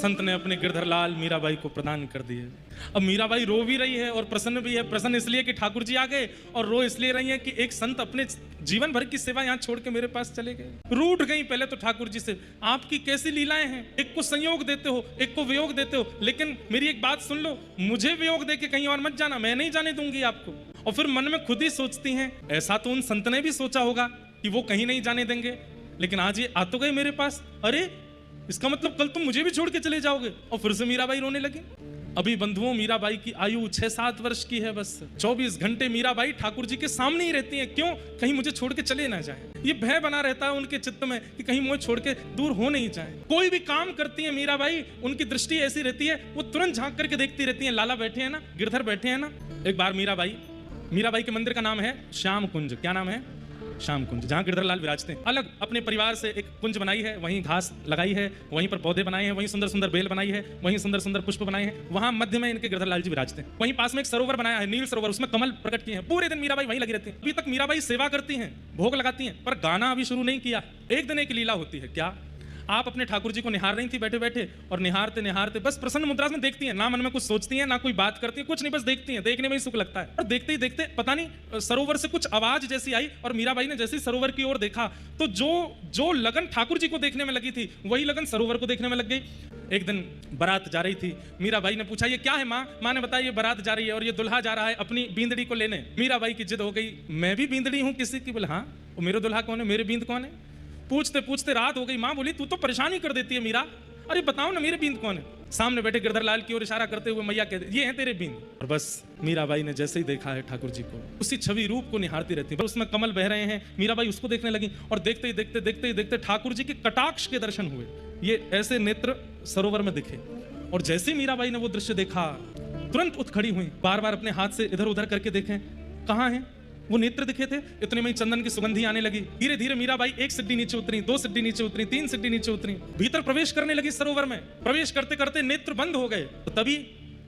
संत ने अपने गिरधरलाल मीराबाई को प्रदान कर दिए। अब मीराबाई रो भी रही है और प्रसन्न भी है। प्रसन्न इसलिए कि ठाकुर जी आ गए, और रो इसलिए रही है कि एक संत अपने जीवन भर की सेवा यहाँ छोड़ के मेरे पास चले गए। रूठ गई पहले तो ठाकुर जी से, आपकी कैसी लीलाएं हैं, एक को संयोग देते हो, एक को वियोग देते हो, लेकिन मेरी एक बात सुन लो, मुझे वियोग दे के कहीं और मत जाना, मैं नहीं जाने दूंगी आपको। और फिर मन में खुद ही सोचती हैं, ऐसा तो उन संत ने भी सोचा होगा कि वो कहीं नहीं जाने देंगे, लेकिन आज ये आ तो गए मेरे पास, अरे इसका मतलब कल तुम मुझे भी छोड़ के चले जाओगे। और फिर से मीराबाई रोने लगी। अभी बंधुओं मीराबाई की आयु 6-7 वर्ष की है, बस 24 घंटे मीराबाई ठाकुर जी के सामने ही रहती हैं। क्यों? कहीं मुझे छोड़ के चले ना जाए। ये भय बना रहता है उनके चित्त में कि कहीं मुझे छोड़ के दूर हो नहीं जाए। कोई भी काम करती है मीराबाई, उनकी दृष्टि ऐसी रहती है, वो तुरंत झांक करके देखती रहती है, लाला बैठे हैं ना, गिरधर बैठे हैं ना। एक बार मीराबाई के मंदिर का नाम है श्याम कुंज। क्या नाम है? श्याम कुंज, जहाँ गिरधरलाल विराजते हैं। अलग अपने परिवार से एक कुंज बनाई है, वहीं घास लगाई है, वहीं पर पौधे बनाए हैं, वहीं सुंदर सुंदर बेल बनाई है, वहीं सुंदर सुंदर पुष्प बनाए हैं। वहां मध्य में इनके गिरधरलाल जी विराजते हैं। वहीं पास में एक सरोवर बनाया है, नील सरोवर, उसमें कमल प्रकट किए हैं। पूरे दिन मीराबाई वहीं लगी रहती है। अभी तक मीराबाई सेवा करती हैं, भोग लगाती हैं, पर गाना अभी शुरू नहीं किया। एक दिन एक लीला होती है। क्या? आप अपने ठाकुर जी को निहार रही थी बैठे बैठे, और निहारते निहारते बस प्रसन्न मुद्रा में देखती हैं, ना मन में कुछ सोचती हैं, ना कोई बात करती हैं, कुछ नहीं, बस देखती हैं। देखने में ही सुख लगता है। और देखते ही देखते पता नहीं सरोवर से कुछ आवाज जैसी आई, और मीराबाई ने जैसे ही सरोवर की ओर देखा तो जो लगन ठाकुर जी को देखने में लगी थी, वही लगन सरोवर को देखने में लग गई। एक दिन बारात जा रही थी। मीराबाई ने पूछा, ये क्या है माँ? माँ ने बताया, ये बारात जा रही है और ये दुल्हा जा रहा है अपनी बींदड़ी को लेने। मीराबाई की जिद हो गई, मैं भी बींदड़ी हूँ किसी की? बोले हाँ। मेरे दुल्हा कौन है, मेरे बींद कौन है? पूछते पूछते रात हो गई। माँ बोली, तू तो परेशान ही कर देती है मीरा, अरे बताओ ना मेरे बींद कौन है? सामने बैठे गिरधरलाल की ओर इशारा करते हुए मैया कहते, ये हैं तेरे बींद। और बस मीराबाई ने जैसे ही देखा है ठाकुर जी को, उसी छवि रूप को निहारती रहती है। उसमें कमल बह रहे हैं, मीराबाई उसको देखने लगी, और देखते ही देखते ठाकुर जी के कटाक्ष के दर्शन हुए। ये ऐसे नेत्र सरोवर में दिखे, और जैसे मीराबाई ने वो दृश्य देखा, तुरंत उठ खड़ी हुई, बार बार अपने हाथ से इधर उधर करके देखें कहाँ है वो नेत्र दिखे थे। इतने में ही चंदन की सुगंधी आने लगी। धीरे धीरे मीराबाई 1 सीढ़ी नीचे उतरी, 2 सीढ़ी नीचे उतरी, 3 सीढ़ी नीचे उतरी, भीतर प्रवेश करने लगी सरोवर में। प्रवेश करते करते नेत्र बंद हो गए। तो तभी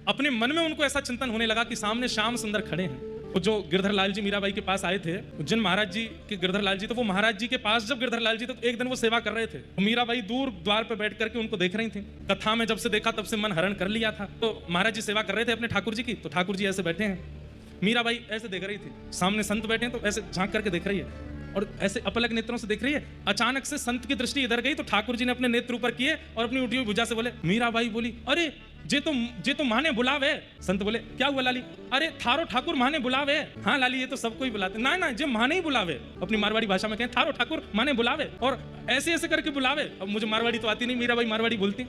अपने मन में उनको ऐसा चिंतन होने लगा कि सामने श्याम सुंदर खड़े हैं। वो जो गिरधरलाल जी मीराबाई के पास आए थे, उज्जैन महाराज जी के गिरधरलाल जी, तो वो महाराज जी के पास जब गिरधरलाल जी, तो एक दिन वो सेवा कर रहे थे, तो मीराबाई दूर द्वार पर बैठ करके उनको देख रही थी। कथा में जब से देखा तब से मन हरण कर लिया था। तो महाराज जी सेवा कर रहे थे अपने ठाकुर जी की, तो ठाकुर जी ऐसे बैठे हैं, मीराबाई ऐसे देख रही थी, सामने संत बैठे हैं तो ऐसे झांक करके देख रही है, और ऐसे अपलक नेत्रों से देख रही है। अचानक से संत की दृष्टि इधर गई, तो ठाकुर जी ने अपने नेत्र ऊपर किए और अपनी उठी हुई भुजा से बोले। मीराबाई बोली, अरे जे तो माने बुलावे। संत बोले, क्या हुआ लाली? अरे थारो ठाकुर माने बुलावे। हाँ लाली, ये तो सबको ही बुलाते। ना जे माने ही बुलावे, अपनी मारवाड़ी भाषा में कहें, थारो ठाकुर माने बुलावे, और ऐसे ऐसे करके बुलावे। अब मुझे मारवाड़ी तो आती नहीं, मीराबाई मारवाड़ी बोलती।